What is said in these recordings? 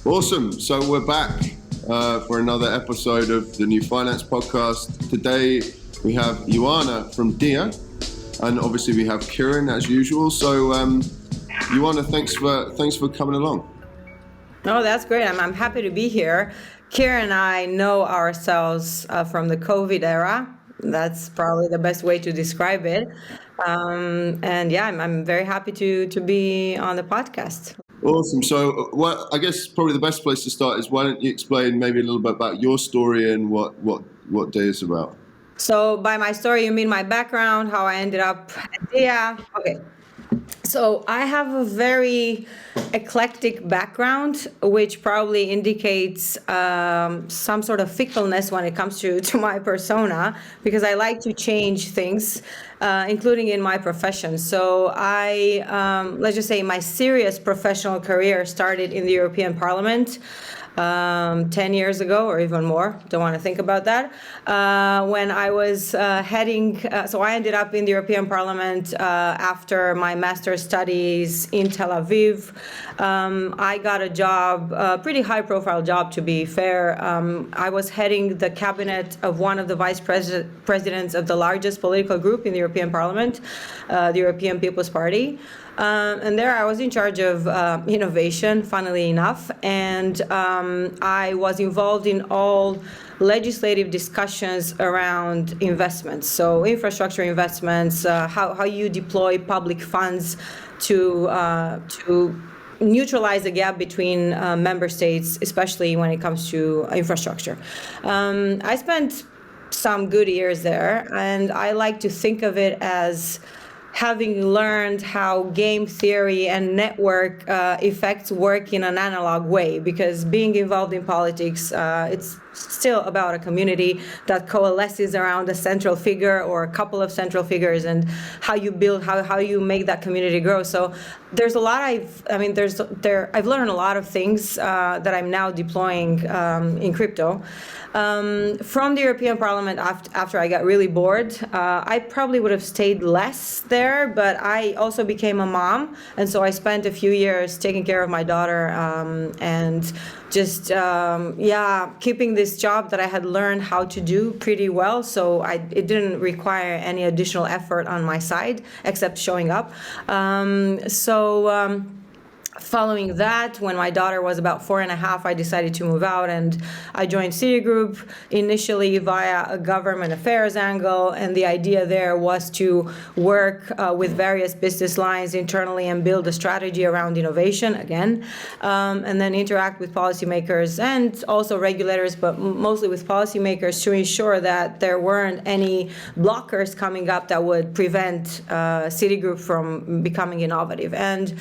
Awesome. So we're back for another episode of the New Finance Podcast. Today we have Ioana from DIA, and obviously we have Kieran as usual. So Ioana, thanks for coming along. No, that's great. I'm happy to be here. Kieran and I know ourselves from the COVID era. That's probably the best way to describe it. And yeah, I'm very happy to be on the podcast. Awesome. So I guess probably the best place to start is why don't you explain maybe a little bit about your story and what DIA is about? So by my story, you mean my background, how I ended up at DIA? Okay. So I have a very eclectic background, which probably indicates some sort of fickleness when it comes to my persona, because I like to change things, including in my profession. So let's just say my serious professional career started in the European Parliament 10 years ago or even more. Don't want to think about that. When I was so I ended up in the European Parliament after my master's studies in Tel Aviv. I got a job, a pretty high-profile job to be fair. I was heading the cabinet of one of the vice presidents of the largest political group in the European Parliament, the European People's Party. And there I was in charge of innovation, funnily enough, and I was involved in all legislative discussions around investments, so infrastructure investments, how you deploy public funds to neutralize the gap between member states, especially when it comes to infrastructure. I spent some good years there, and I like to think of it as having learned how game theory and network effects work in an analog way, because being involved in politics, it's still about a community that coalesces around a central figure or a couple of central figures, and how you build, how you make that community grow. So there's a lot I've learned a lot of things that I'm now deploying in crypto. From the European Parliament, after I got really bored, I probably would have stayed less there, but I also became a mom, and so I spent a few years taking care of my daughter and just keeping this job that I had learned how to do pretty well. So it didn't require any additional effort on my side except showing up. Following that, when my daughter was about 4.5, I decided to move out, and I joined Citigroup initially via a government affairs angle. And the idea there was to work with various business lines internally and build a strategy around innovation again, and then interact with policymakers and also regulators, but mostly with policymakers, to ensure that there weren't any blockers coming up that would prevent Citigroup from becoming innovative. And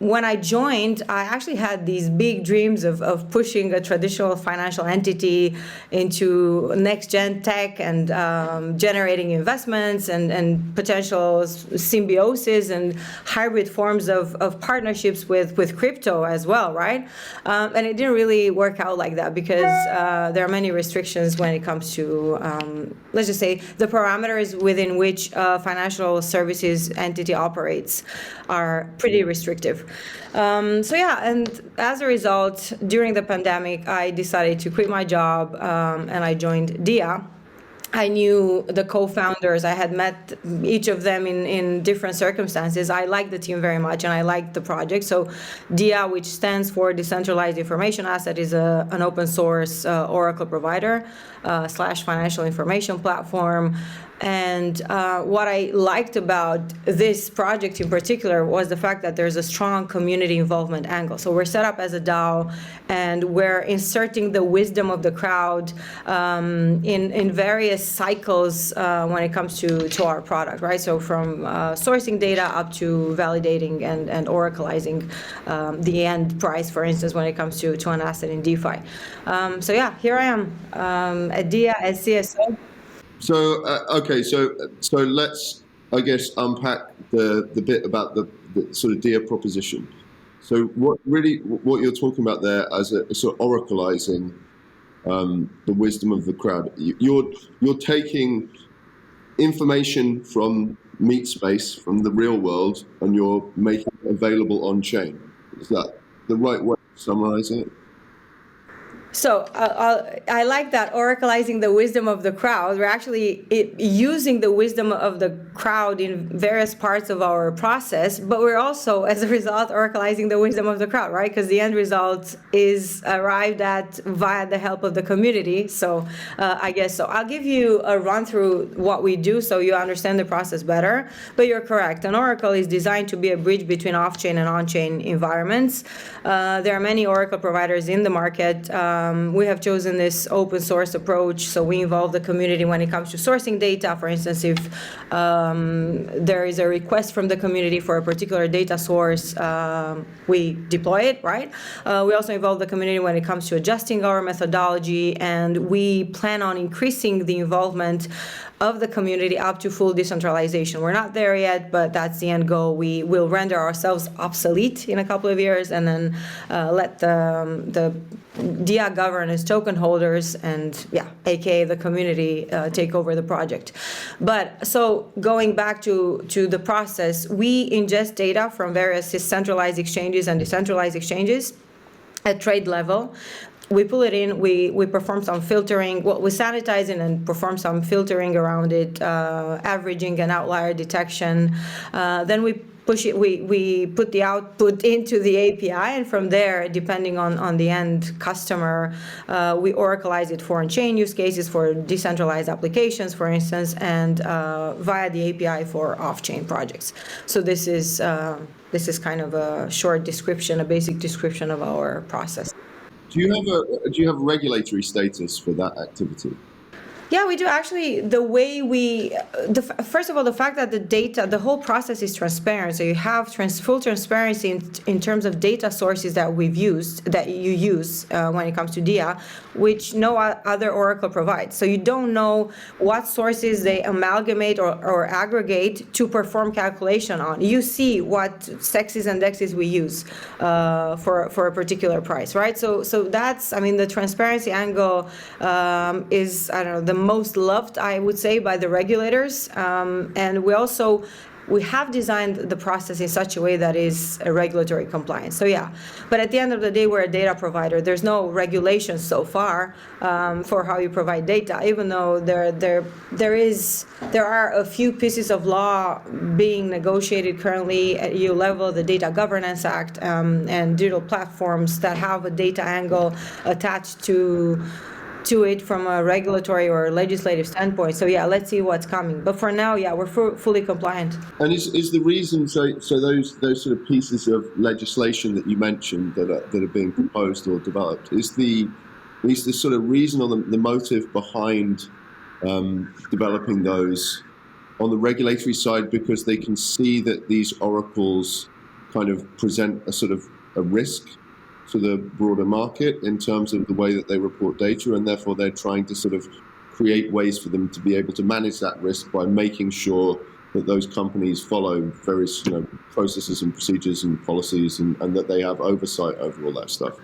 when I joined, I actually had these big dreams of pushing a traditional financial entity into next-gen tech and generating investments and potential symbiosis and hybrid forms of partnerships with crypto as well, right? And it didn't really work out like that, because there are many restrictions when it comes to, let's just say, the parameters within which a financial services entity operates are pretty restrictive. And as a result, during the pandemic, I decided to quit my job, and I joined DIA. I knew the co-founders. I had met each of them in different circumstances. I liked the team very much, and I liked the project. So DIA, which stands for Decentralized Information Asset, is an open source Oracle provider / financial information platform. And what I liked about this project in particular was the fact that there's a strong community involvement angle. So we're set up as a DAO, and we're inserting the wisdom of the crowd in various cycles when it comes to our product, right? So from sourcing data up to validating and oracleizing the end price, for instance, when it comes to an asset in DeFi. Here I am at DIA as CSO. So so let's, I guess, unpack the bit about the sort of DIA proposition. So what you're talking about there as a sort of oracleizing the wisdom of the crowd. You're taking information from meat space, from the real world, and you're making it available on chain. Is that the right way of summarize it? So I like that, oracleizing the wisdom of the crowd. We're actually using the wisdom of the crowd in various parts of our process, but we're also, as a result, oracleizing the wisdom of the crowd, right? Because the end result is arrived at via the help of the community. So I guess so. I'll give you a run through what we do so you understand the process better. But you're correct. An oracle is designed to be a bridge between off-chain and on-chain environments. There are many oracle providers in the market. We have chosen this open source approach, so we involve the community when it comes to sourcing data. For instance, if there is a request from the community for a particular data source, we deploy it, right? We also involve the community when it comes to adjusting our methodology, and we plan on increasing the involvement of the community up to full decentralization. We're not there yet, but that's the end goal. We will render ourselves obsolete in a couple of years, and then let the DIA governance token holders and, aka the community, take over the project. But so going back to the process, we ingest data from various centralized exchanges and decentralized exchanges at trade level. We pull it in, we perform some filtering, we sanitize it and perform some filtering around it, averaging and outlier detection. Then we push it, we put the output into the API, and from there, depending on the end customer, we oracleize it for on-chain use cases, for decentralized applications, for instance, and via the API for off-chain projects. So this is kind of a short description, a basic description of our process. Do you have regulatory status for that activity? Yeah, we do. Actually, the way first of all, the fact that the whole process is transparent. So you have full transparency in terms of data sources that you use when it comes to DIA, which no other Oracle provides. So you don't know what sources they amalgamate or aggregate to perform calculation on. You see what sexes and dexes we use for a particular price, right? So that's, the transparency angle is, the most loved, I would say, by the regulators. And we have designed the process in such a way that is a regulatory compliant. So but at the end of the day, we're a data provider. There's no regulations so far for how you provide data, even though there are a few pieces of law being negotiated currently at EU level, the Data Governance Act, and digital platforms that have a data angle attached to it from a regulatory or legislative standpoint. So let's see what's coming. But for now, we're fully compliant. And is the reason so those sort of pieces of legislation that you mentioned that are being proposed or developed, is the sort of reason or the motive behind developing those on the regulatory side because they can see that these oracles kind of present a sort of a risk to the broader market in terms of the way that they report data, and therefore they're trying to sort of create ways for them to be able to manage that risk by making sure that those companies follow various processes and procedures and policies, and that they have oversight over all that stuff.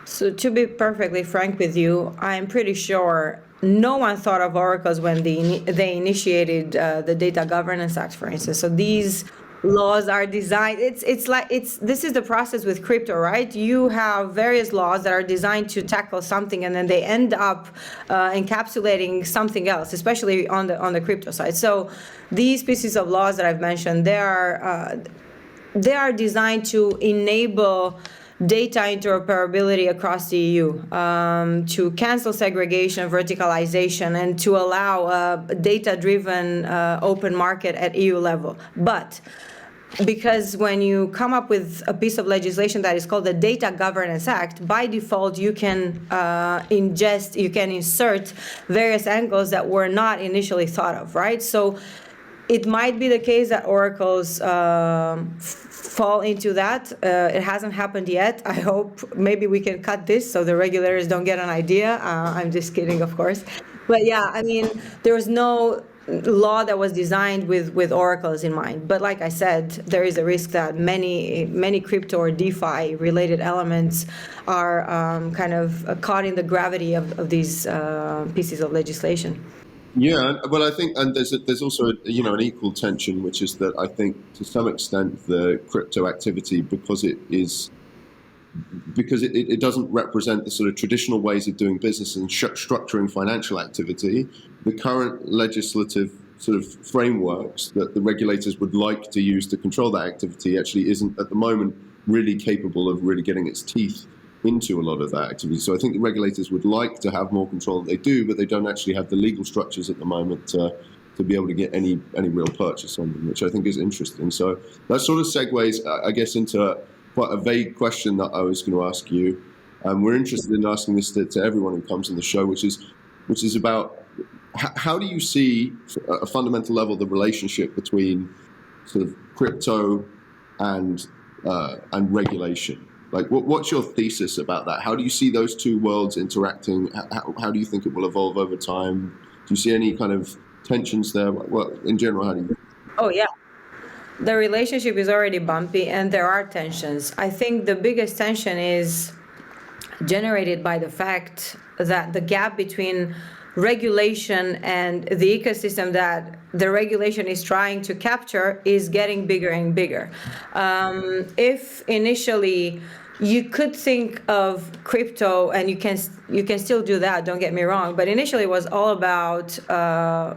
So to be perfectly frank with you, I'm pretty sure no one thought of oracles when they initiated the Data Governance Act, for instance. So these laws are designed, this is the process with crypto, right? You have various laws that are designed to tackle something, and then they end up encapsulating something else, especially on the crypto side. So these pieces of laws that I've mentioned, they are designed to enable data interoperability across the EU, to cancel segregation, verticalization, and to allow a data-driven open market at EU level. But because when you come up with a piece of legislation that is called the Data Governance Act, by default you can insert various angles that were not initially thought of, right? So it might be the case that oracles fall into that. It hasn't happened yet. I hope maybe we can cut this so the regulators don't get an idea. I'm just kidding, of course. But there was no law that was designed with oracles in mind. But like I said, there is a risk that many crypto or DeFi related elements are kind of caught in the gravity of these pieces of legislation. Yeah, well, I think, and there's also an equal tension, which is that I think to some extent the crypto activity, because it is because it doesn't represent the sort of traditional ways of doing business and structuring financial activity. The current legislative sort of frameworks that the regulators would like to use to control that activity actually isn't at the moment really capable of really getting its teeth into a lot of that activity. So I think the regulators would like to have more control than they do, but they don't actually have the legal structures at the moment to be able to get any real purchase on them, which I think is interesting. So that sort of segues, I guess, into quite a vague question that I was going to ask you. We're interested in asking this to everyone who comes on the show, which is about how do you see, at a fundamental level, the relationship between sort of crypto and regulation? Like, what's your thesis about that? How do you see those two worlds interacting? How do you think it will evolve over time? Do you see any kind of tensions there? Well, in general, how do you? Oh, yeah. The relationship is already bumpy and there are tensions. I think the biggest tension is generated by the fact that the gap between regulation and the ecosystem that the regulation is trying to capture is getting bigger and bigger. If initially you could think of crypto, and you can still do that, don't get me wrong, but initially it was all about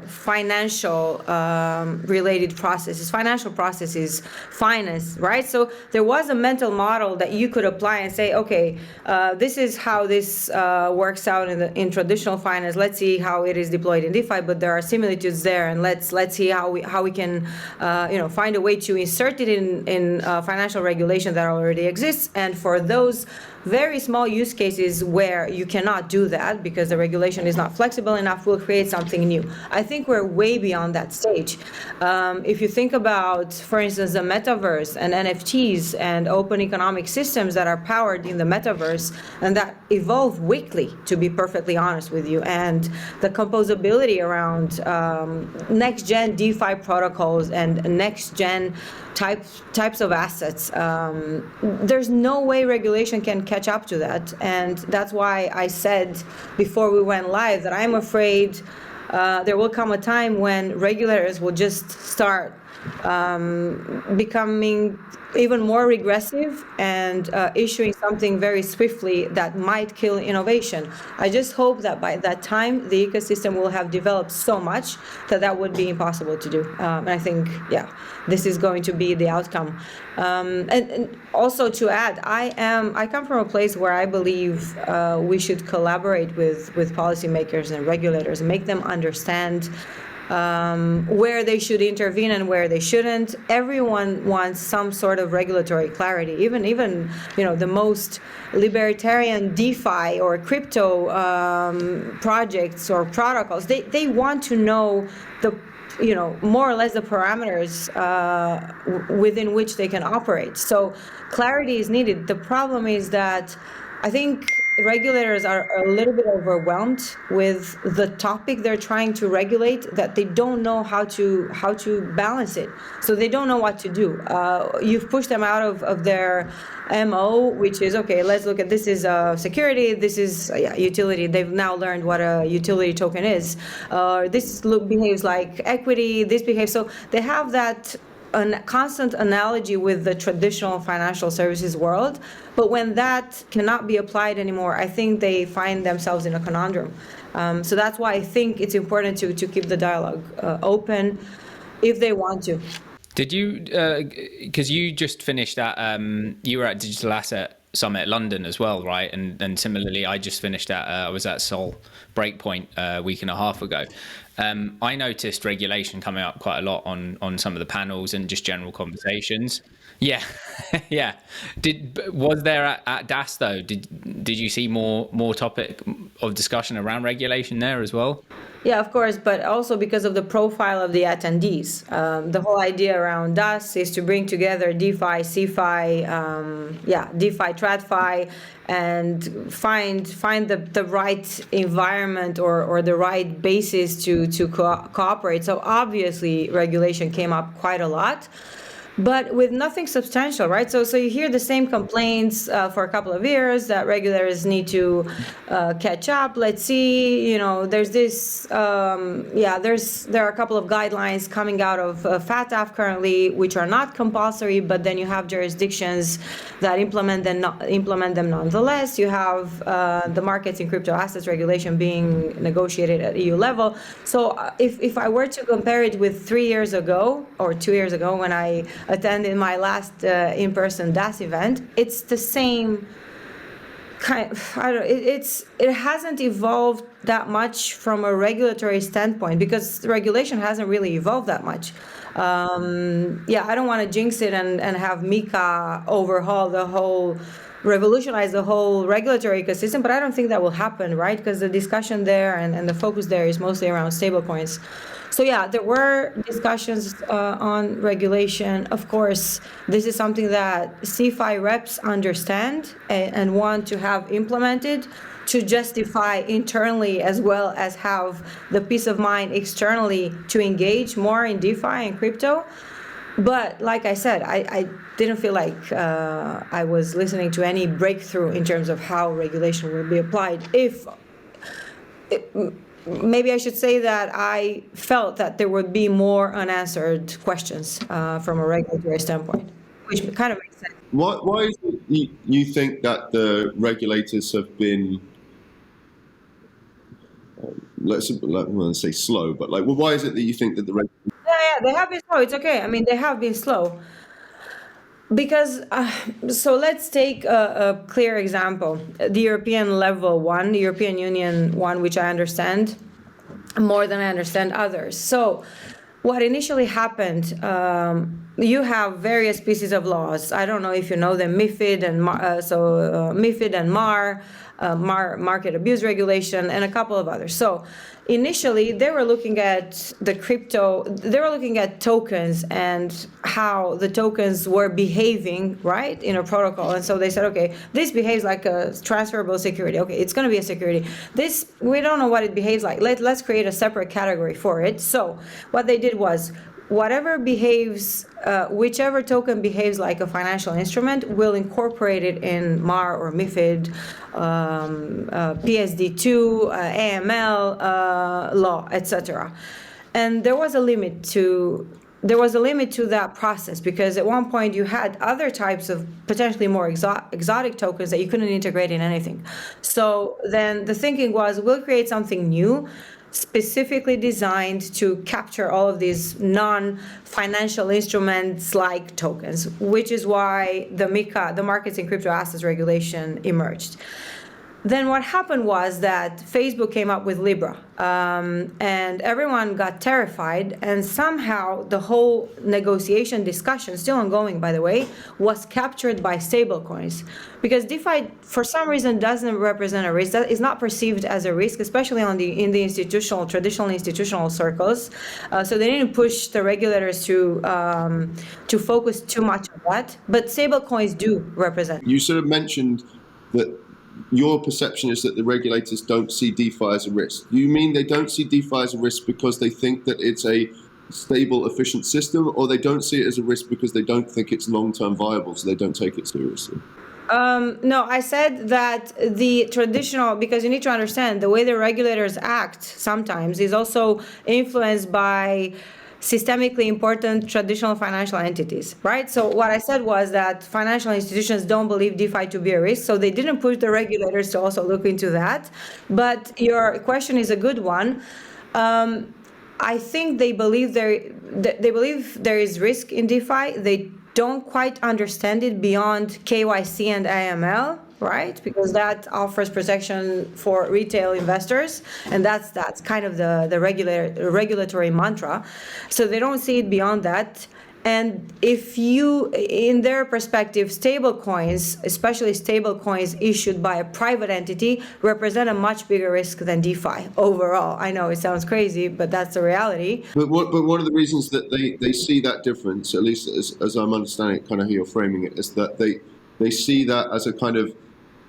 financial related processes, financial processes, finance, right? So there was a mental model that you could apply and say, okay, this is how this works out in traditional finance. Let's see how it is deployed in DeFi, but there are similitudes there, and let's see how we can find a way to insert it in financial regulation that already exists. And for those very small use cases where you cannot do that because the regulation is not flexible enough, we'll create something new. I think we're way beyond that stage. If you think about, for instance, the metaverse and NFTs and open economic systems that are powered in the metaverse and that evolve weekly, to be perfectly honest with you, and the composability around next-gen DeFi protocols and next-gen types of assets, there's no way regulation can catch up to that. And that's why I said before we went live that I'm afraid there will come a time when regulators will just start becoming even more regressive and issuing something very swiftly that might kill innovation. I just hope that by that time the ecosystem will have developed so much that would be impossible to do. And I think, yeah, this is going to be the outcome. And also to add, I come from a place where I believe we should collaborate with policymakers and regulators and make them understand where they should intervene and where they shouldn't. Everyone wants some sort of regulatory clarity. Even the most libertarian DeFi or crypto projects or protocols, they want to know the more or less the parameters within which they can operate. So clarity is needed. The problem is that I think regulators are a little bit overwhelmed with the topic they're trying to regulate, that they don't know how to balance it. So they don't know what to do. You've pushed them out of their MO, which is, okay, let's look at, this is security, this is utility. They've now learned what a utility token is. This behaves like equity, this behaves, so they have that a constant analogy with the traditional financial services world, but when that cannot be applied anymore, I think they find themselves in a conundrum. So that's why I think it's important to keep the dialogue open if they want to. Did you, because you just finished at, you were at Digital Asset Summit London as well, right? And similarly, I just finished I was at Sol Breakpoint a week and a half ago. I noticed regulation coming up quite a lot on some of the panels and just general conversations. Yeah, yeah. Was there at DAS though? Did you see more topic of discussion around regulation there as well? Yeah, of course, but also because of the profile of the attendees. The whole idea around DAS is to bring together DeFi, CeFi, DeFi, TradFi, and find the right environment or the right basis to cooperate. So obviously regulation came up quite a lot. but with nothing substantial, right? So you hear the same complaints for a couple of years that regulators need to catch up. Let's see, there's this, there are a couple of guidelines coming out of FATF currently, which are not compulsory, but then you have jurisdictions that implement them nonetheless. You have the markets in crypto assets regulation being negotiated at EU level. So if I were to compare it with 3 years ago or 2 years ago when I attended my last in-person DAS event, it's the same kind of, it hasn't evolved that much from a regulatory standpoint because regulation hasn't really evolved that much. I don't want to jinx it and have Mika revolutionize the whole regulatory ecosystem, but I don't think that will happen, right? Because the discussion there and the focus there is mostly around stablecoins. So there were discussions on regulation. Of course, this is something that CeFi reps understand and want to have implemented to justify internally as well as have the peace of mind externally to engage more in DeFi and crypto. But like I said, I didn't feel like I was listening to any breakthrough in terms of how regulation will be applied. Maybe I should say that I felt that there would be more unanswered questions from a regulatory standpoint, which kind of makes sense. Why is it you think that the regulators have been, let's say slow, but why is it that you think that the regulators... Yeah, they have been slow. It's okay. I mean, they have been slow. Because, so let's take a clear example. The European level one, the European Union one, which I understand more than I understand others. So what initially happened, you have various pieces of laws. I don't know if you know them, MiFID and MiFID and market abuse regulation, and a couple of others. So initially, they were looking at tokens and how the tokens were behaving, right, in a protocol. And so they said, okay, this behaves like a transferable security. Okay, it's going to be a security. This, we don't know what it behaves like. Let's create a separate category for it. So what they did was, whatever behaves, whichever token behaves like a financial instrument, we'll incorporate it in MAR or MiFID, PSD2, AML law, etc. And there was a limit to that process because at one point you had other types of potentially more exotic tokens that you couldn't integrate in anything. So then the thinking was, we'll create something new, specifically designed to capture all of these non-financial instruments like tokens, which is why the MiCA, the Markets in Crypto Assets regulation, emerged. Then what happened was that Facebook came up with Libra, and everyone got terrified, and somehow the whole negotiation discussion, still ongoing by the way, was captured by stablecoins. Because DeFi, for some reason, doesn't represent a risk. That is not perceived as a risk, especially in the traditional institutional circles. So they didn't push the regulators to focus too much on that. But stablecoins do represent. You sort of mentioned that your perception is that the regulators don't see DeFi as a risk. Do you mean they don't see DeFi as a risk because they think that it's a stable, efficient system, or they don't see it as a risk because they don't think it's long-term viable, so they don't take it seriously? No, I said that the traditional, because you need to understand the way the regulators act sometimes is also influenced by systemically important traditional financial entities, right? So what I said was that financial institutions don't believe DeFi to be a risk, so they didn't push the regulators to also look into that. But your question is a good one. I think they believe there is risk in DeFi. They don't quite understand it beyond KYC and AML, right? Because that offers protection for retail investors, and that's kind of the regulatory mantra. So they don't see it beyond that. And if you, in their perspective, stablecoins, especially stablecoins issued by a private entity, represent a much bigger risk than DeFi overall. I know it sounds crazy, but that's the reality. But one of the reasons that they see that difference, at least as I'm understanding it, kind of how you're framing it, is that they see that as a kind of,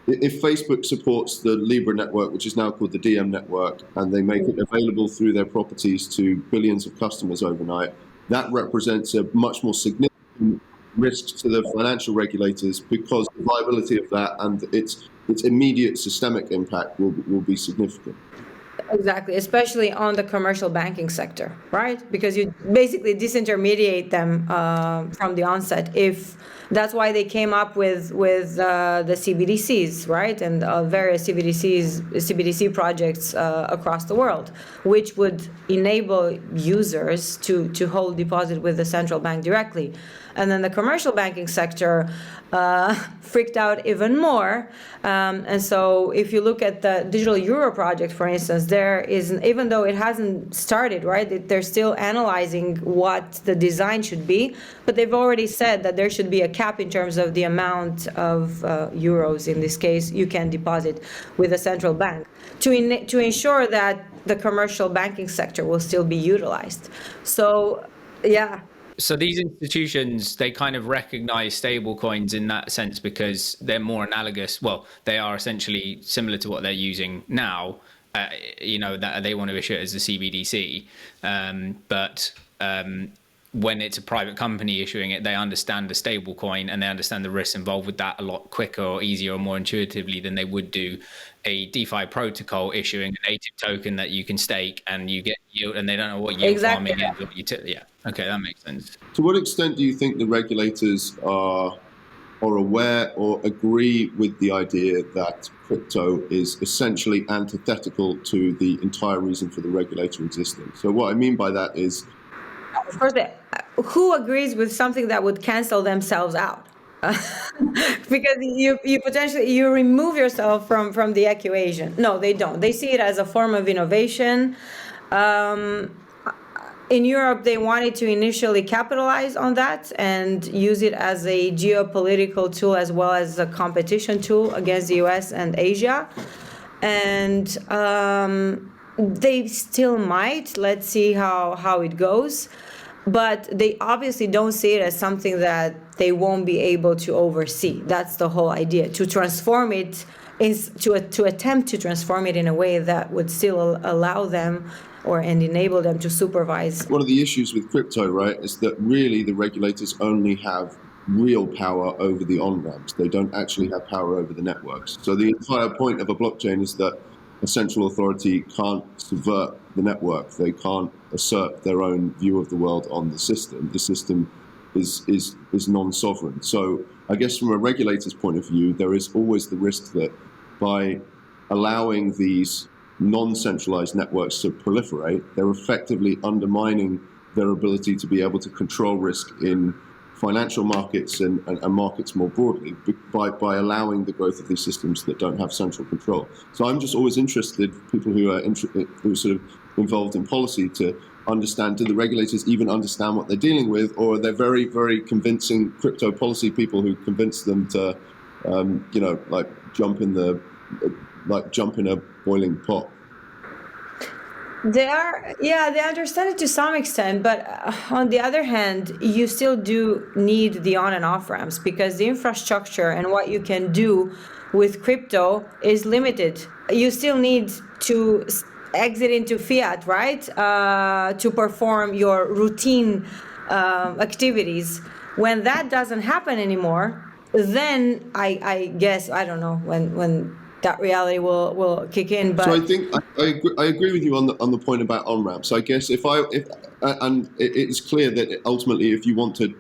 if Facebook supports the Libra network, which is now called the DM network, and they make it available through their properties to billions of customers overnight, that represents a much more significant risks to the financial regulators, because the viability of that and its immediate systemic impact will be significant. Exactly, especially on the commercial banking sector, right? Because you basically disintermediate them from the onset. If that's why they came up with the CBDCs, right, and various CBDC projects across the world, which would enable users to hold deposit with the central bank directly. And then the commercial banking sector freaked out even more. And so if you look at the digital euro project, for instance, there is, even though it hasn't started, right, they're still analyzing what the design should be, but they've already said that there should be a cap in terms of the amount of euros, in this case, you can deposit with a central bank to ensure that the commercial banking sector will still be utilized. So, yeah. So these institutions, they kind of recognize stable coins in that sense because they're more analogous. Well, they are essentially similar to what they're using now. That they want to issue it as a CBDC. But when it's a private company issuing it, they understand the stable coin and they understand the risks involved with that a lot quicker or easier or more intuitively than they would do a DeFi protocol issuing a native token that you can stake and you get yield, and they don't know what yield farming is. Yeah. Okay, that makes sense. To what extent do you think the regulators are aware or agree with the idea that crypto is essentially antithetical to the entire reason for the regulator existing? So what I mean by that is, of course, who agrees with something that would cancel themselves out? Because you potentially remove yourself from the equation. No, they don't. They see it as a form of innovation. In Europe, they wanted to initially capitalize on that and use it as a geopolitical tool as well as a competition tool against the US and Asia. And they still might. Let's see how it goes. But they obviously don't see it as something that they won't be able to oversee. That's the whole idea, to transform it, to attempt to transform it in a way that would still allow them and enable them to supervise. One of the issues with crypto, right, is that really the regulators only have real power over the on-ramps. They don't actually have power over the networks. So the entire point of a blockchain is that a central authority can't subvert the network. They can't assert their own view of the world on the system. The system is non-sovereign. So I guess from a regulator's point of view, there is always the risk that by allowing these non-centralized networks to proliferate, they're effectively undermining their ability to be able to control risk in financial markets and markets more broadly by allowing the growth of these systems that don't have central control. So I'm just always interested, people who are sort of involved in policy, to understand, do the regulators even understand what they're dealing with, or are they very, very convincing crypto policy people who convince them to, jump in a boiling pot? They understand it to some extent, but on the other hand, you still do need the on and off ramps, because the infrastructure and what you can do with crypto is limited. You still need to exit into fiat, right, to perform your routine activities. When that doesn't happen anymore, then I guess, I don't know when that reality will kick in. But so I think I agree with you on the point about on ramps. I guess and it's clear that ultimately, if you want to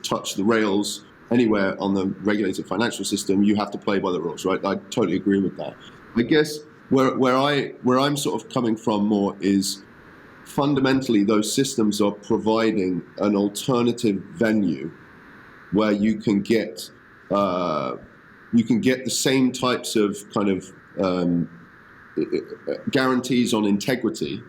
touch the rails anywhere on the regulated financial system, you have to play by the rules, right? I totally agree with that. I guess where I'm sort of coming from more is fundamentally those systems are providing an alternative venue where you can get the same types of kind of guarantees on integrity,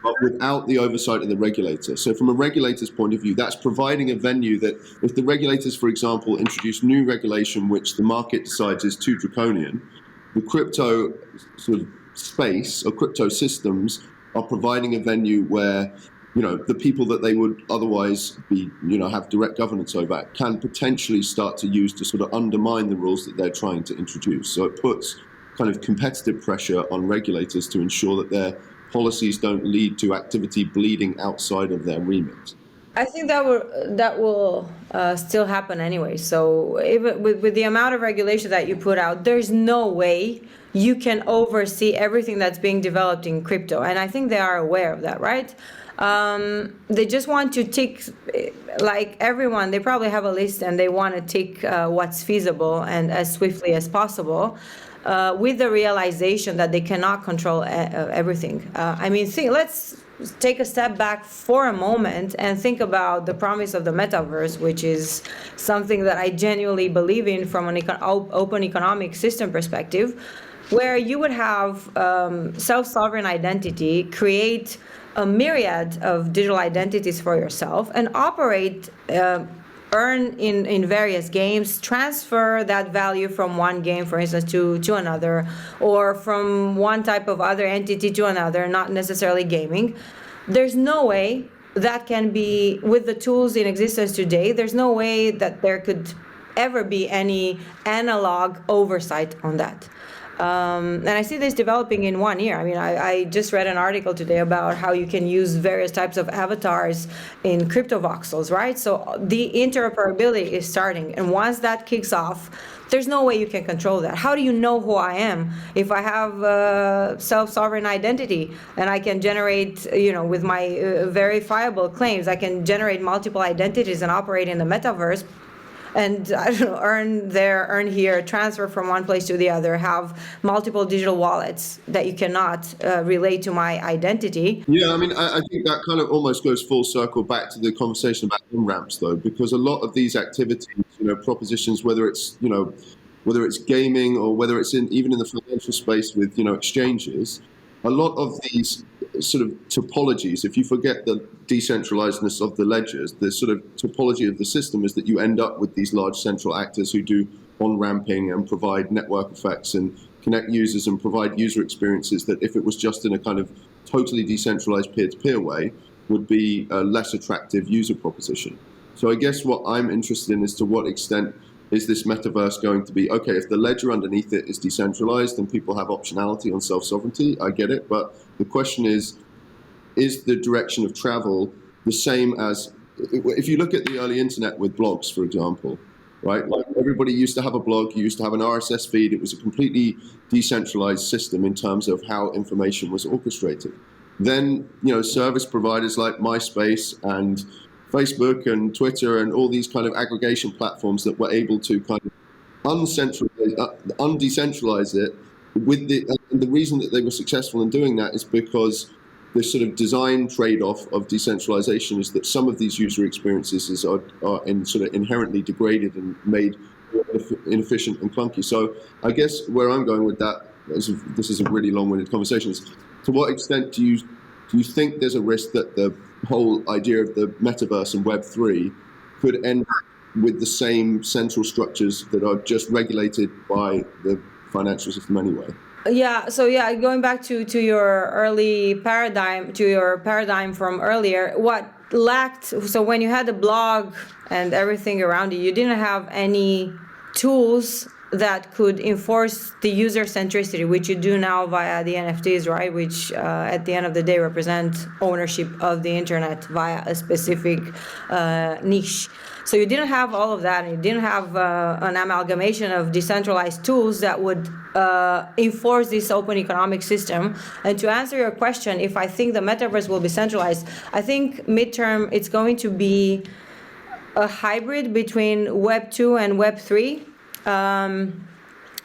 but without the oversight of the regulator. So from a regulator's point of view, that's providing a venue that if the regulators, for example, introduce new regulation which the market decides is too draconian, the crypto sort of space or crypto systems are providing a venue where the people that they would otherwise be, have direct governance over can potentially start to use to sort of undermine the rules that they're trying to introduce. So it puts kind of competitive pressure on regulators to ensure that their policies don't lead to activity bleeding outside of their remit. I think that will still happen anyway. So even with the amount of regulation that you put out, there's no way you can oversee everything that's being developed in crypto, and I think they are aware of that, right? They just want to tick, like everyone, they probably have a list and they want to tick what's feasible and as swiftly as possible, with the realization that they cannot control everything. I mean, let's take a step back for a moment and think about the promise of the metaverse, which is something that I genuinely believe in from an open economic system perspective, where you would have self-sovereign identity, create a myriad of digital identities for yourself, and operate, earn in various games, transfer that value from one game, for instance, to another, or from one type of other entity to another, not necessarily gaming. There's no way that can be, with the tools in existence today, there's no way that there could ever be any analog oversight on that. And I see this developing in 1 year. I mean, I just read an article today about how you can use various types of avatars in crypto voxels, right? So the interoperability is starting. And once that kicks off, there's no way you can control that. How do you know who I am if I have self-sovereign identity and I can generate, with my verifiable claims, I can generate multiple identities and operate in the metaverse? And I don't know, earn there, earn here, transfer from one place to the other, have multiple digital wallets that you cannot relate to my identity. Yeah, I mean, I think that kind of almost goes full circle back to the conversation about on-ramps, though, because a lot of these activities, propositions, whether it's gaming or whether it's even in the financial space with, exchanges, a lot of these sort of topologies, if you forget the decentralizedness of the ledgers, the sort of topology of the system is that you end up with these large central actors who do on-ramping and provide network effects and connect users and provide user experiences that, if it was just in a kind of totally decentralized peer-to-peer way, would be a less attractive user proposition. So I guess what I'm interested in is to what extent is this metaverse going to be, okay, if the ledger underneath it is decentralized and people have optionality on self-sovereignty, I get it. But the question is the direction of travel the same as, if you look at the early internet with blogs, for example, right? Like everybody used to have a blog, you used to have an RSS feed. It was a completely decentralized system in terms of how information was orchestrated. Then, service providers like MySpace and Facebook and Twitter and all these kind of aggregation platforms that were able to kind of undecentralize it. And the reason that they were successful in doing that is because the sort of design trade-off of decentralization is that some of these user experiences are sort of inherently degraded and made inefficient and clunky. So I guess where I'm going with that, this is a really long-winded conversation, is to what extent do you think there's a risk that the whole idea of the metaverse and Web3 could end up with the same central structures that are just regulated by the financial system anyway? Yeah, so going back to your early paradigm, to your paradigm from earlier, what lacked, so when you had the blog and everything around you didn't have any tools that could enforce the user centricity, which you do now via the NFTs, right? Which at the end of the day represent ownership of the internet via a specific niche. So you didn't have all of that, and you didn't have an amalgamation of decentralized tools that would enforce this open economic system. And to answer your question, if I think the metaverse will be centralized, I think midterm it's going to be a hybrid between Web 2 and Web 3.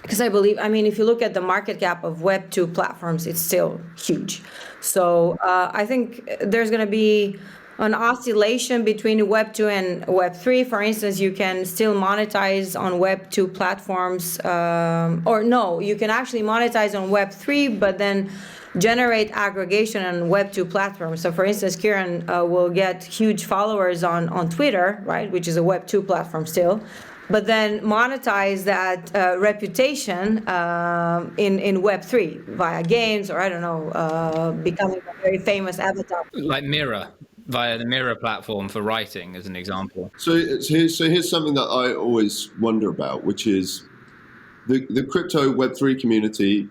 Because I believe, if you look at the market cap of Web 2 platforms, it's still huge. So I think there's going to be an oscillation between Web 2 and Web 3. For instance, you can still monetize on Web 2 platforms, or no, you can actually monetize on Web 3, but then generate aggregation on Web 2 platforms. So for instance, Kieran will get huge followers on Twitter, right, which is a Web 2 platform still, but then monetize that reputation in Web3 via games, or I don't know, becoming a very famous avatar. Like Mirror, via the Mirror platform for writing, as an example. So here's something that I always wonder about, which is the crypto Web3 community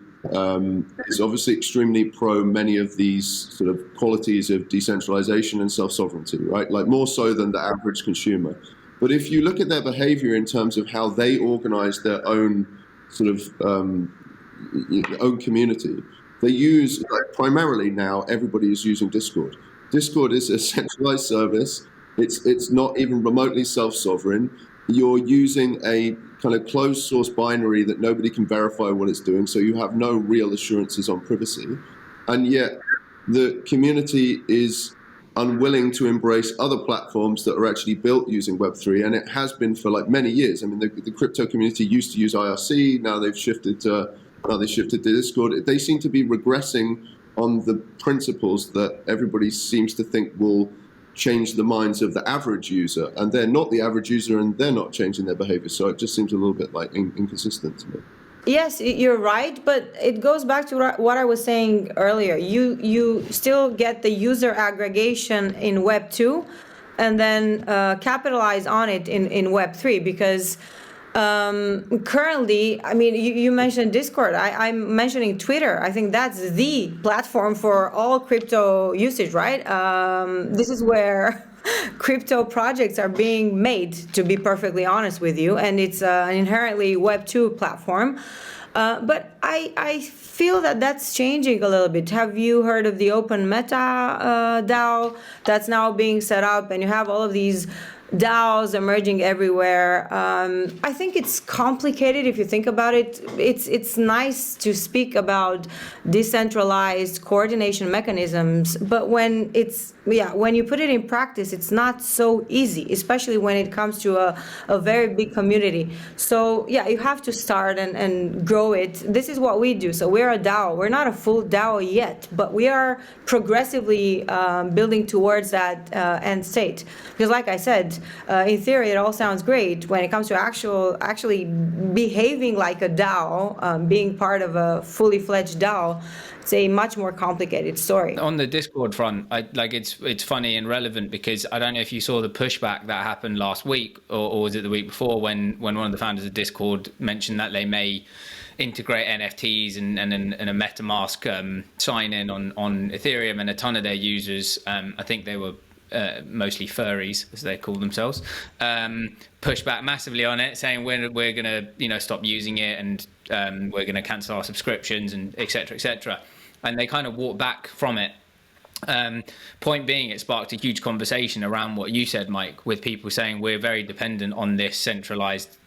is obviously extremely pro many of these sort of qualities of decentralization and self-sovereignty, right? Like more so than the average consumer. But if you look at their behavior in terms of how they organize their own sort of own community, they use, like, primarily now everybody is using Discord. Discord is a centralized service. It's not even remotely self-sovereign. You're using a kind of closed source binary that nobody can verify what it's doing, so you have no real assurances on privacy. And yet the community is unwilling to embrace other platforms that are actually built using Web3, and it has been for like many years. I mean, the crypto community used to use IRC, now they've shifted to Discord. They seem to be regressing on the principles that everybody seems to think will change the minds of the average user, and they're not the average user, and they're not changing their behavior. So it just seems a little bit like inconsistent to me. Yes, you're right, but it goes back to what I was saying earlier. You still get the user aggregation in Web 2 and then capitalize on it in Web 3, because currently, I mean, you mentioned Discord. I'm mentioning Twitter. I think that's the platform for all crypto usage, right? This is where crypto projects are being made, to be perfectly honest with you, and it's an inherently Web 2 platform. But I feel that that's changing a little bit. Have you heard of the Open Meta DAO that's now being set up, and you have all of these DAOs emerging everywhere? I think it's complicated if you think about it. It's nice to speak about decentralized coordination mechanisms, but when you put it in practice, it's not so easy, especially when it comes to a very big community. So yeah, you have to start and grow it. This is what we do. So we're a DAO. We're not a full DAO yet, but we are progressively building towards that end state. Because like I said, in theory, it all sounds great. When it comes to actually behaving like a DAO, being part of a fully fledged DAO, it's a much more complicated story. On the Discord front, it's funny and relevant because I don't know if you saw the pushback that happened last week, or was it the week before, when one of the founders of Discord mentioned that they may integrate NFTs and a MetaMask sign-in on Ethereum, and a ton of their users, I think they were mostly furries, as they call themselves, pushed back massively on it, saying we're going to stop using it, and we're going to cancel our subscriptions, and et cetera, and they kind of walked back from it. Point being, it sparked a huge conversation around what you said, Mike, with people saying we're very dependent on this centralized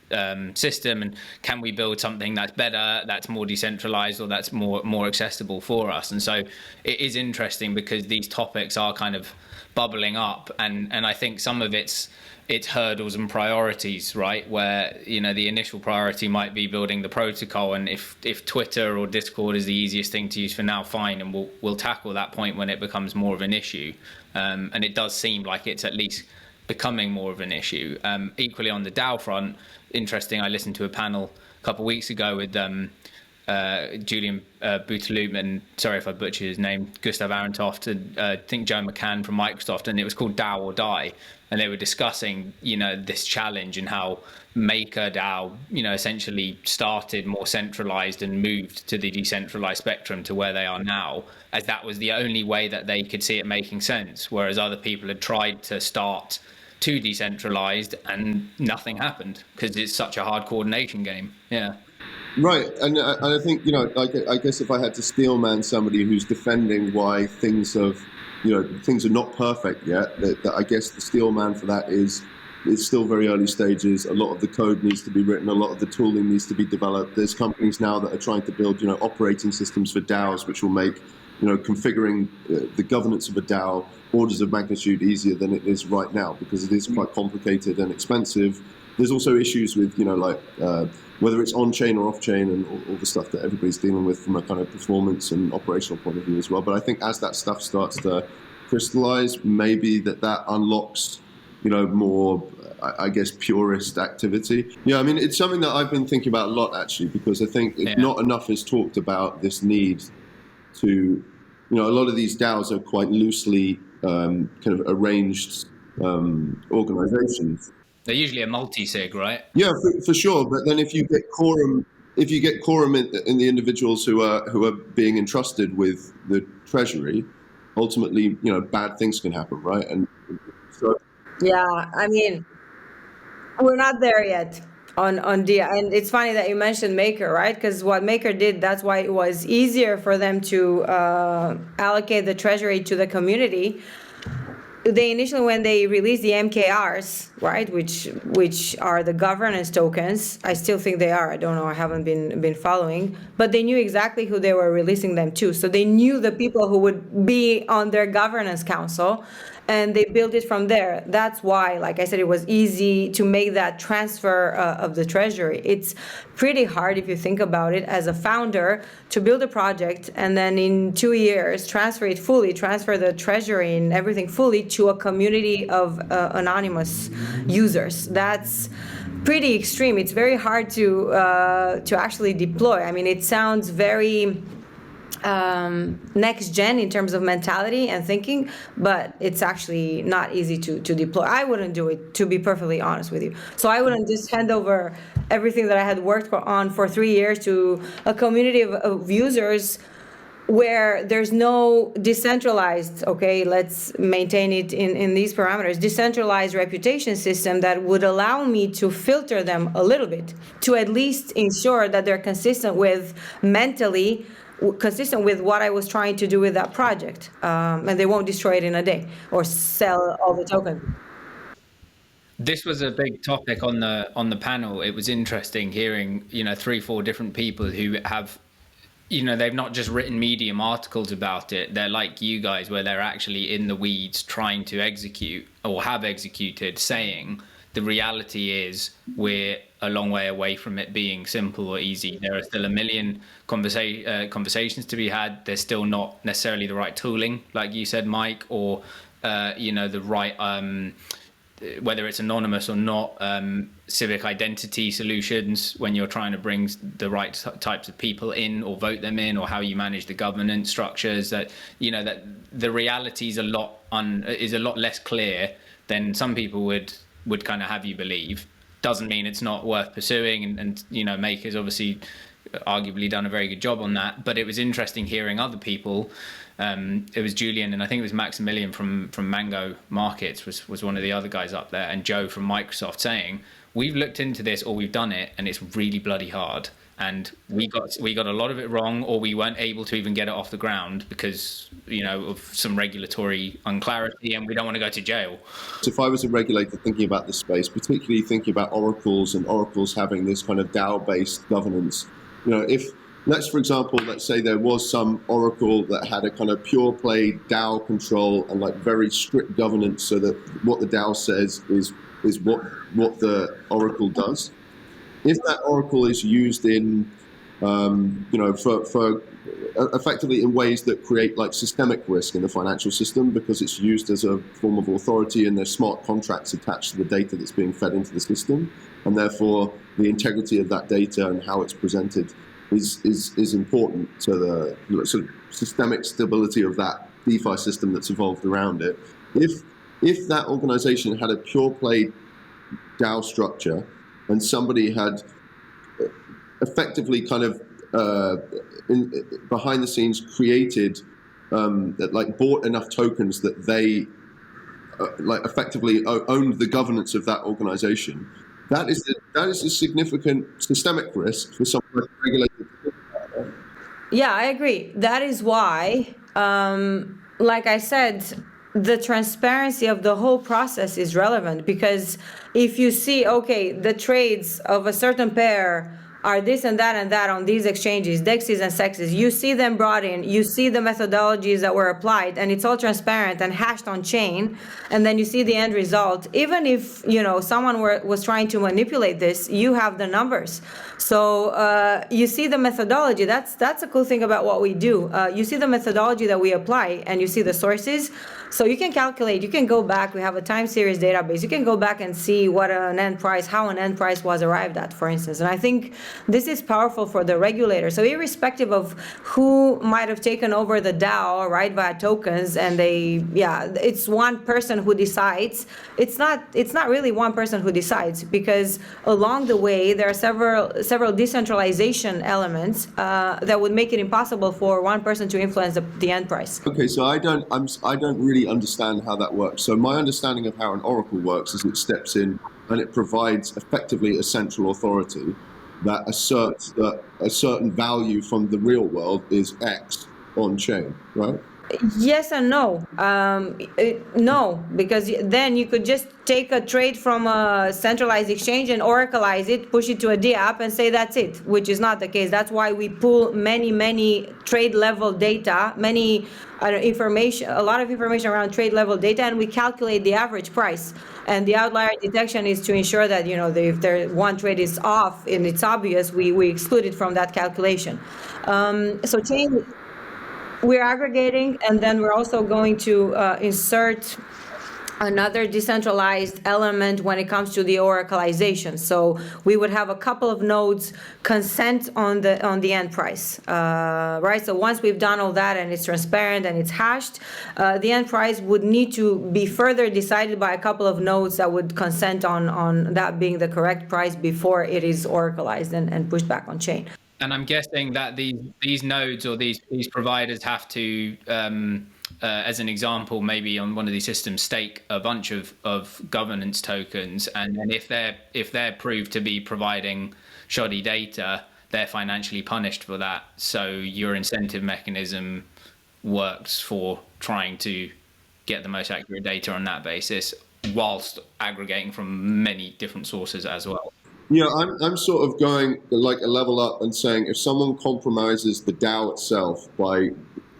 system, and can we build something that's better, that's more decentralized, or that's more accessible for us? And so it is interesting because these topics are kind of bubbling up, and I think some of it's hurdles and priorities, right? Where the initial priority might be building the protocol, and if Twitter or Discord is the easiest thing to use for now, fine, and we'll tackle that point when it becomes more of an issue. And it does seem like it's at least becoming more of an issue. Equally on the DAO front, interesting. I listened to a panel a couple of weeks ago with Julian Bouteloup, and sorry if I butchered his name, Gustav Arentoft, and I think Joe McCann from Microsoft, and it was called DAO or Die, and they were discussing this challenge and how MakerDAO essentially started more centralized and moved to the decentralized spectrum to where they are now, as that was the only way that they could see it making sense, whereas other people had tried to start too decentralized and nothing happened because it's such a hard coordination game. Yeah. Right, and I think I guess if I had to steelman somebody who's defending why things are not perfect yet, that I guess the steelman for that is it's still very early stages. A lot of the code needs to be written, a lot of the tooling needs to be developed. There's companies now that are trying to build operating systems for DAOs, which will make configuring the governance of a DAO orders of magnitude easier than it is right now, because it is quite complicated and expensive. There's also issues with whether it's on-chain or off-chain, and all the stuff that everybody's dealing with from a kind of performance and operational point of view as well. But I think as that stuff starts to crystallize, maybe that unlocks, more, I guess, purist activity. Yeah, I mean, it's something that I've been thinking about a lot, actually, because I think not enough is talked about this need to, a lot of these DAOs are quite loosely kind of arranged organizations. They're usually a multi-sig, right? Yeah, for sure. But then if you get quorum if you get quorum in the individuals who are being entrusted with the treasury, ultimately, bad things can happen, right? And so, Yeah, I mean, we're not there yet on Dia. And it's funny that you mentioned Maker, right? Because what Maker did, that's why it was easier for them to allocate the treasury to the community. They initially, when they released the MKRs, right, which are the governance tokens, I still think they are. I don't know. I haven't been following, but they knew exactly who they were releasing them to. So they knew the people who would be on their governance council, and they built it from there. That's why, like I said, it was easy to make that transfer of the treasury. It's pretty hard if you think about it as a founder to build a project and then in 2 years transfer the treasury and everything fully to a community of anonymous users. That's pretty extreme. It's very hard to actually deploy. I mean, it sounds very next gen in terms of mentality and thinking, but it's actually not easy to deploy. I wouldn't do it, to be perfectly honest with you. So I wouldn't just hand over everything that I had worked on for 3 years to a community of users where there's no decentralized, okay, let's maintain it in these parameters, decentralized reputation system that would allow me to filter them a little bit, to at least ensure that they're consistent with what I was trying to do with that project, and they won't destroy it in a day or sell all the tokens. This was a big topic on the panel. It was interesting hearing 3-4 different people who have, they've not just written Medium articles about it. They're like you guys, where they're actually in the weeds trying to execute or have executed, saying the reality is we're a long way away from it being simple or easy. There are still a million conversations to be had. There's still not necessarily the right tooling, like you said, Mike, or the right whether it's anonymous or not, civic identity solutions when you're trying to bring the right types of people in or vote them in, or how you manage the governance structures. That that the reality is a lot less clear than some people would kind of have you believe. Doesn't mean it's not worth pursuing, and Maker's obviously arguably done a very good job on that. But it was interesting hearing other people. It was Julian, and I think it was Maximilian from Mango Markets was one of the other guys up there, and Joe from Microsoft, saying we've looked into this or we've done it and it's really bloody hard, and we got a lot of it wrong, or we weren't able to even get it off the ground because of some regulatory unclarity, and we don't want to go to jail. So if I was a regulator thinking about this space, particularly thinking about oracles and oracles having this kind of DAO-based governance, let's say there was some oracle that had a kind of pure play DAO control and like very strict governance, so that what the DAO says is what the oracle does. If that oracle is used in, for effectively in ways that create like systemic risk in the financial system, because it's used as a form of authority and there's smart contracts attached to the data that's being fed into the system, and therefore the integrity of that data and how it's presented is important to the sort of systemic stability of that DeFi system that's evolved around it. If that organization had a pure play DAO structure, and somebody had effectively kind of behind the scenes created bought enough tokens that they effectively owned the governance of that organization, that is a significant systemic risk for someone regulated. Yeah, I agree. That is why, like I said, the transparency of the whole process is relevant, because if you see, okay, the trades of a certain pair are this and that on these exchanges, DEXs and SEXs, you see them brought in, you see the methodologies that were applied, and it's all transparent and hashed on chain, and then you see the end result. Even if someone was trying to manipulate this, you have the numbers. So you see the methodology. That's a cool thing about what we do. You see the methodology that we apply, and you see the sources. So you can calculate, you can go back, we have a time series database, you can go back and see what how an end price was arrived at, for instance. And I think this is powerful for the regulator. So irrespective of who might have taken over the DAO, right, via tokens, and it's one person who decides. It's not really one person who decides, because along the way there are several decentralization elements that would make it impossible for one person to influence the end price. Okay, so I don't really understand how that works. So my understanding of how an oracle works is it steps in and it provides effectively a central authority that asserts that a certain value from the real world is X on chain, right? Yes and no. No, because then you could just take a trade from a centralized exchange and oracleize it, push it to a DApp and say that's it, which is not the case. That's why we pull many trade level data, a lot of information around trade level data, and we calculate the average price. And the outlier detection is to ensure that, if one trade is off and it's obvious, we exclude it from that calculation. So chain, we're aggregating, and then we're also going to insert another decentralized element when it comes to the oracleization. So we would have a couple of nodes consent on the end price, right? So once we've done all that and it's transparent and it's hashed, the end price would need to be further decided by a couple of nodes that would consent on that being the correct price before it is oracleized and pushed back on chain. And I'm guessing that these nodes or these providers have to, as an example, maybe on one of these systems, stake a bunch of governance tokens, and then if they're proved to be providing shoddy data, they're financially punished for that. So your incentive mechanism works for trying to get the most accurate data on that basis, whilst aggregating from many different sources as well. Yeah, I'm sort of going like a level up and saying if someone compromises the DAO itself by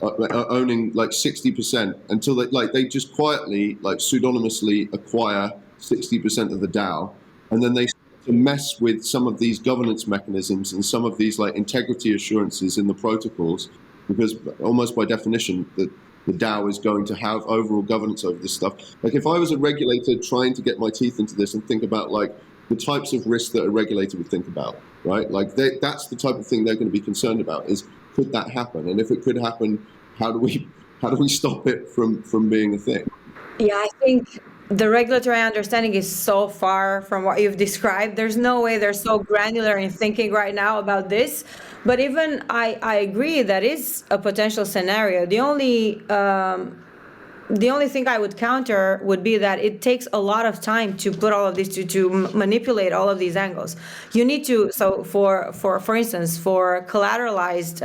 owning like 60% until they just quietly, like pseudonymously acquire 60% of the DAO, and then they start to mess with some of these governance mechanisms and some of these like integrity assurances in the protocols, because almost by definition the DAO is going to have overall governance over this stuff. Like if I was a regulator trying to get my teeth into this and think about like the types of risks that a regulator would think about, right? Like that's the type of thing they're going to be concerned about, is could that happen? And if it could happen, how do we stop it from being a thing? Yeah, I think the regulatory understanding is so far from what you've described. There's no way they're so granular in thinking right now about this. But even I agree that is a potential scenario. The only thing I would counter would be that it takes a lot of time to put all of this, to manipulate all of these angles. You need to, so for instance, for collateralized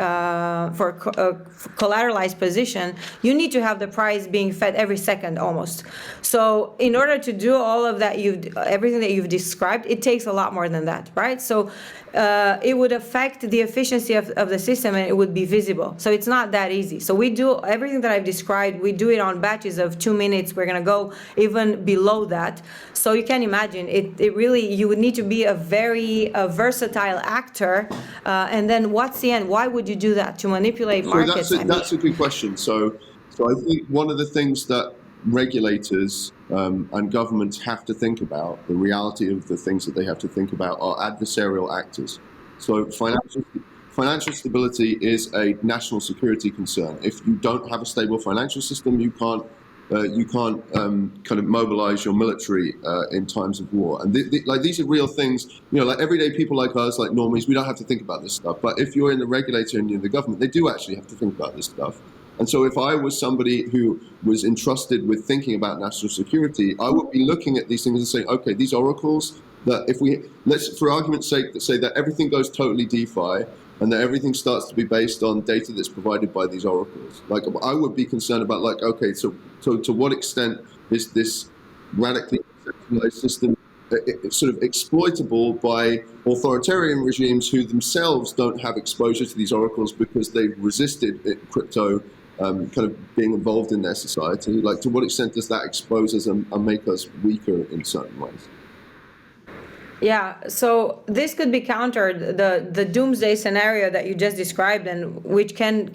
position, you need to have the price being fed every second almost. So in order to do all of that, everything that you've described, it takes a lot more than that, right? So it would affect the efficiency of the system, and it would be visible. So it's not that easy. So we do everything that I've described, we do it on batches of 2 minutes. We're going to go even below that. So you can imagine it really, you would need to be a very versatile actor. And then what's the end? Why would you do that? To manipulate markets? That's a good question. So I think one of the things that regulators and governments have to think about, the reality of the things that they have to think about, are adversarial actors. So financial stability is a national security concern. If you don't have a stable financial system, you can't kind of mobilize your military in times of war. And like these are real things. Like everyday people like us, like normies, we don't have to think about this stuff. But if you're in the regulator and you're in the government, they do actually have to think about this stuff. And so if I was somebody who was entrusted with thinking about national security, I would be looking at these things and saying, okay, these oracles, that let's, for argument's sake, say that everything goes totally DeFi and that everything starts to be based on data that's provided by these oracles. Like I would be concerned about, like, okay, so to what extent is this radically centralized system sort of exploitable by authoritarian regimes who themselves don't have exposure to these oracles because they've resisted crypto kind of being involved in their society? Like, to what extent does that expose us and make us weaker in certain ways? Yeah, so this could be countered, the doomsday scenario that you just described, and which can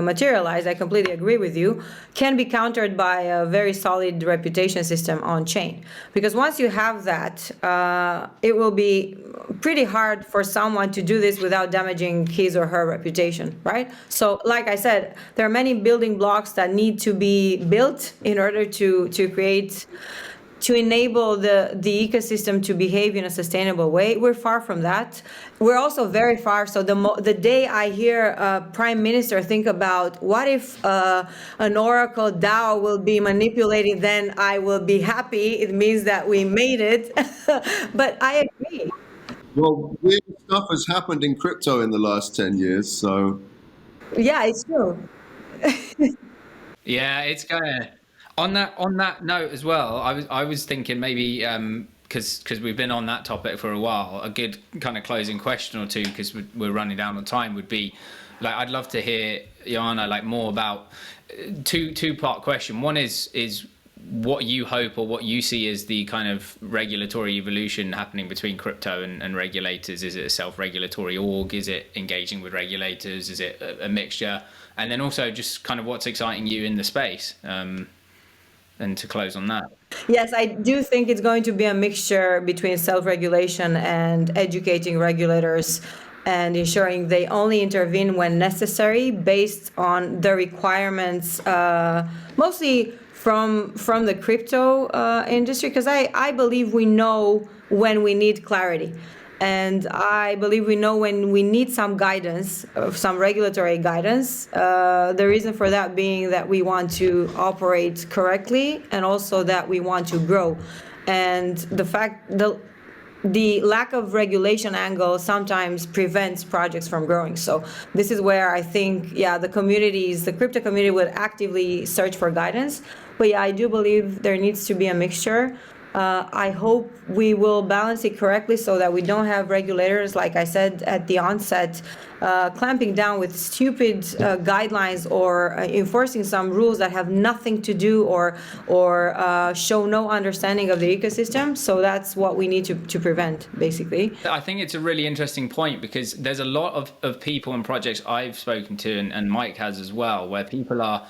materialize, I completely agree with you, can be countered by a very solid reputation system on chain. Because once you have that, it will be pretty hard for someone to do this without damaging his or her reputation, right? So like I said, there are many building blocks that need to be built in order to enable the ecosystem to behave in a sustainable way. We're far from that. We're also very far. So the day I hear a prime minister think about what if an Oracle DAO will be manipulated, then I will be happy. It means that we made it. But I agree. Well, weird stuff has happened in crypto in the last 10 years, so. Yeah, it's true. Yeah, it's gonna. On that note as well, I was thinking maybe because we've been on that topic for a while, a good kind of closing question or two, because we're running down on time, would be like, I'd love to hear, Ioana, like more about two-part question. One is what you hope or what you see as the kind of regulatory evolution happening between crypto and regulators. Is it a self-regulatory org? Is it engaging with regulators? Is it a mixture? And then also just kind of what's exciting you in the space. And to close on that. Yes, I do think it's going to be a mixture between self-regulation and educating regulators and ensuring they only intervene when necessary based on the requirements, mostly from the crypto industry, because I believe we know when we need clarity. And I believe we know when we need some guidance, some regulatory guidance. The reason for that being that we want to operate correctly and also that we want to grow. And the lack of regulation angle sometimes prevents projects from growing. So this is where I think, the crypto community would actively search for guidance. But yeah, I do believe there needs to be a mixture. I hope we will balance it correctly so that we don't have regulators, like I said at the onset, clamping down with stupid guidelines or enforcing some rules that have nothing to do or show no understanding of the ecosystem. So that's what we need to prevent, basically. I think it's a really interesting point, because there's a lot of people and projects I've spoken to, and Mike has as well, where people are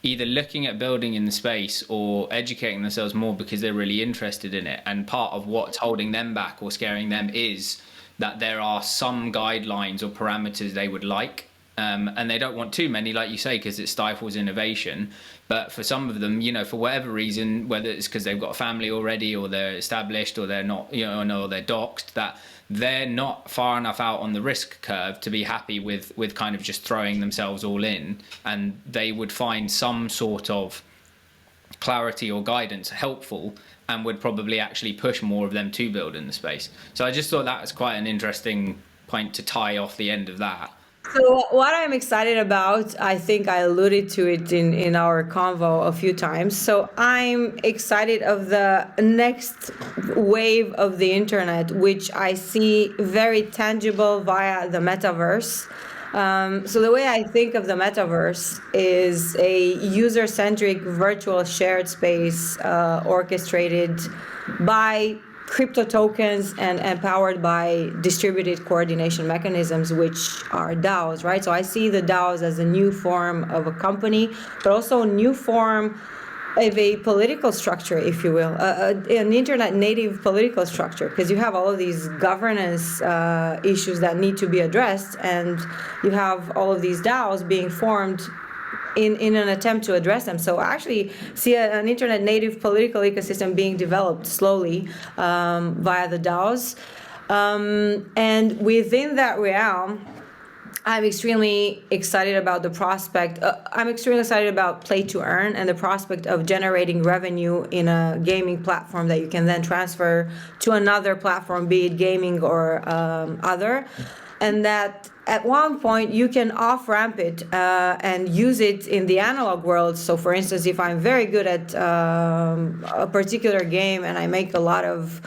either looking at building in the space or educating themselves more because they're really interested in it. And part of what's holding them back or scaring them is that there are some guidelines or parameters they would like. And they don't want too many, like you say, because it stifles innovation. But for some of them, for whatever reason, whether it's because they've got a family already or they're established or they're not, or they're doxed, that they're not far enough out on the risk curve to be happy with kind of just throwing themselves all in, and they would find some sort of clarity or guidance helpful and would probably actually push more of them to build in the space. So I just thought that was quite an interesting point to tie off the end of that. So what I'm excited about, I think I alluded to it in our convo a few times. So I'm excited of the next wave of the internet, which I see very tangible via the metaverse. So the way I think of the metaverse is a user-centric virtual shared space orchestrated by crypto tokens and empowered by distributed coordination mechanisms, which are DAOs, right? So I see the DAOs as a new form of a company, but also a new form of a political structure, if you will, an internet native political structure, because you have all of these governance issues that need to be addressed, and you have all of these DAOs being formed in an attempt to address them. So I actually see an internet native political ecosystem being developed slowly via the DAOs. And within that realm, I'm extremely excited about the prospect. I'm extremely excited about play to earn and the prospect of generating revenue in a gaming platform that you can then transfer to another platform, be it gaming or other. And that at one point you can off-ramp it and use it in the analog world. So for instance, if I'm very good at a particular game and I make a lot of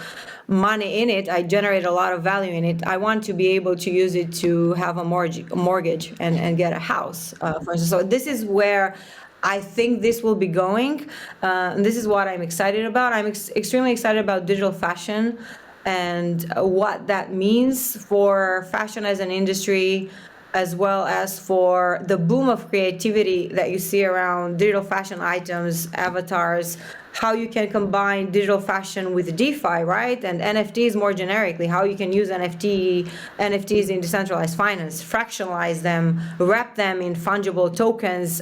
money in it, I generate a lot of value in it, I want to be able to use it to have a mortgage and get a house, for instance. So this is where I think this will be going. And this is what I'm excited about. I'm extremely excited about digital fashion. and what that means for fashion as an industry, as well as for the boom of creativity that you see around digital fashion items, avatars, how you can combine digital fashion with DeFi, right? And NFTs more generically, how you can use NFTs in decentralized finance, fractionalize them, wrap them in fungible tokens,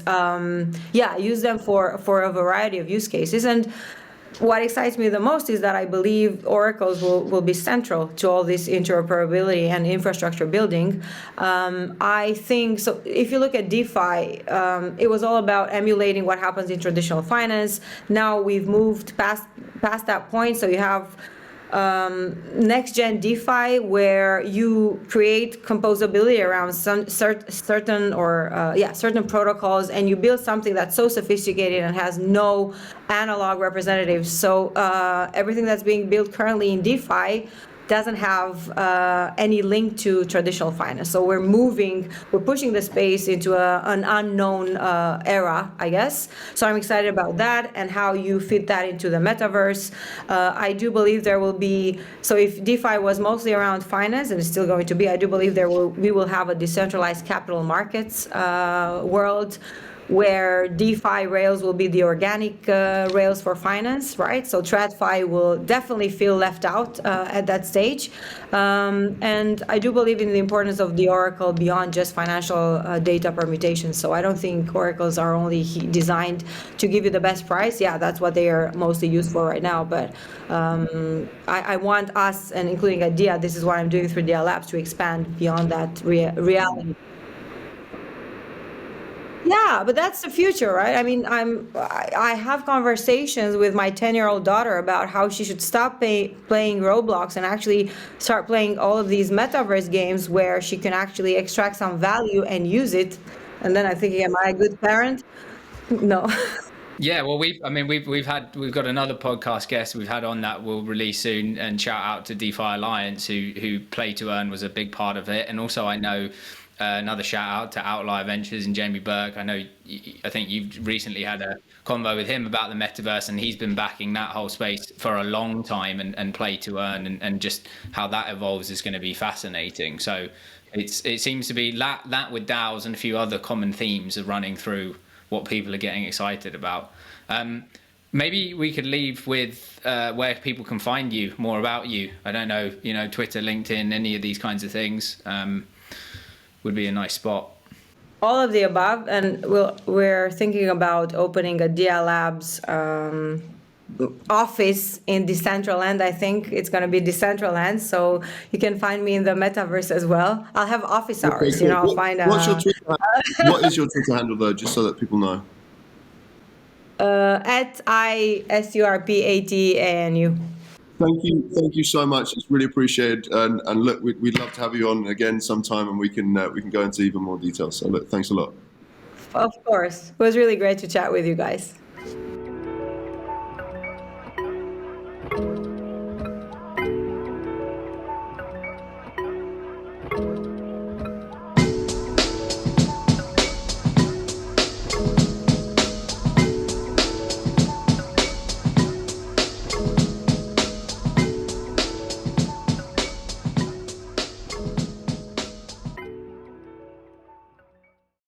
use them for a variety of use cases. And what excites me the most is that I believe oracles will be central to all this interoperability and infrastructure building. I think, so if you look at DeFi, it was all about emulating what happens in traditional finance. Now we've moved past that point, so you have next gen DeFi, where you create composability around some certain protocols, and you build something that's so sophisticated and has no analog representatives. So everything that's being built currently in DeFi doesn't have any link to traditional finance. So we're pushing the space into an unknown era, I guess. So I'm excited about that and how you fit that into the metaverse. I do believe there will be, so if DeFi was mostly around finance, and it's still going to be, I do believe we will have a decentralized capital markets world, where DeFi rails will be the organic rails for finance, right? So TradFi will definitely feel left out at that stage. And I do believe in the importance of the Oracle beyond just financial data permutations. So I don't think oracles are only designed to give you the best price. Yeah, that's what they are mostly used for right now. But I want us, and including IDEA, this is what I'm doing through DIA Labs, to expand beyond that reality. Yeah, but that's the future, right? I mean, I have conversations with my 10-year-old daughter about how she should stop playing Roblox and actually start playing all of these metaverse games where she can actually extract some value and use it. And then I'm thinking, am I a good parent? No. Yeah, well, we've got another podcast guest we've had on that we'll release soon, and shout out to DeFi Alliance, who Play to Earn was a big part of it, and also I know. Another shout out to Outlier Ventures and Jamie Burke. I think you've recently had a convo with him about the metaverse, and he's been backing that whole space for a long time, and Play to Earn, and just how that evolves is going to be fascinating. So it seems to be that with DAOs and a few other common themes are running through what people are getting excited about. Maybe we could leave with where people can find you, more about you. I don't know, Twitter, LinkedIn, any of these kinds of things. Would be a nice spot. All of the above, and we're thinking about opening a DIA Labs office in Decentraland. I think it's going to be Decentraland, so you can find me in the metaverse as well. I'll have office hours. Okay, cool. I'll find a. What is your Twitter handle though, just so that people know? At ISURPATANU. Thank you so much. It's really appreciated. And look, we'd love to have you on again sometime, and we can go into even more details. So look, thanks a lot. Of course, it was really great to chat with you guys.